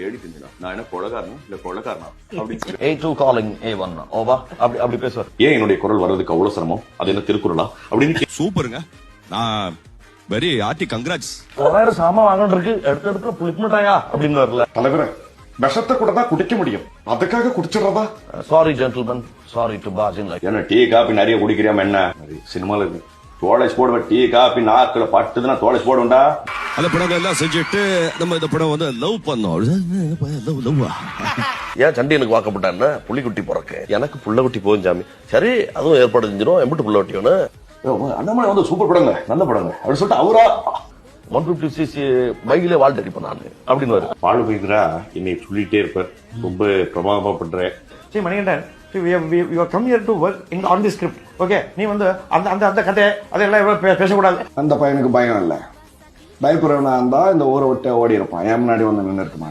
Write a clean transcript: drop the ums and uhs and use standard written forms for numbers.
தேடி தின்னுடா. நான் என்ன கொலைகாரனா இல்ல கொலைகாரனா அப்படின்னு சொல்லி A2 calling A1 ஓவா அப்படி பேசுவார். ஏன் என்னுடைய குரல் வர்றதுக்கு அவ்வளவு சிரமம்? அது என்ன திருக்குறளா அப்படின்னு சூப்பருங்க. நான் வெரி ஆர்டி கங்க்ராட்ஸ். 1000 சாமான் வாங்கணும் இருக்கு, எடுத்து புளிப்புட்டாயா அப்படின்னு வரல. தலைவரே, விஷத்தை கூட தான் குடிக்க முடியும், அதுக்காக குடிச்சிடறதா? Sorry gentleman, sorry to pass in like. ஏன்னா டீ காபி நிறைய குடிக்கிறியாம என்ன? சினிமால இருக்கு தோளை போடுவேன், டீ காபி நாக்குல பட்டுதுன்னா தோளை போடுவேன்டா. அந்த படங்கள் எல்லாம் செஞ்சுட்டு நம்ம இந்த படம் வந்து லவ் பண்ணோம். ஏன் சண்டி எனக்கு வாக்கப்பட்டான்னு புள்ளிக்குட்டி பிறக்கு, எனக்கு புள்ள குட்டி போகும் சாமி. சரி அதுவும் ஏற்பாடு செஞ்சிடும், எம்பிட்டு புள்ள குட்டியோன்னு. அந்த மாதிரி வந்து சூப்பர் படங்க, நல்ல படங்க அப்படின்னு சொல்லிட்டு அவரா 150cc பைக்கிலே வாழ்த்து அடிப்பேன் நான் அப்படின்னு. பாடு போய்க்கிறா என்னை சொல்லிட்டே இருப்பார், ரொம்ப பிரமாதமா பண்றேன். சரி Manikandan, we are come here to work on the script. Okay, நீ வந்து அந்த கதை அதெல்லாம் பேசக்கூடாது. அந்த பையனுக்கு பயம் இல்ல, பயப்படுறவனா இருந்தா இந்த ஊரை விட்டு ஓடி இருப்பான், என் முன்னாடி வந்து நின்று இருக்குமா.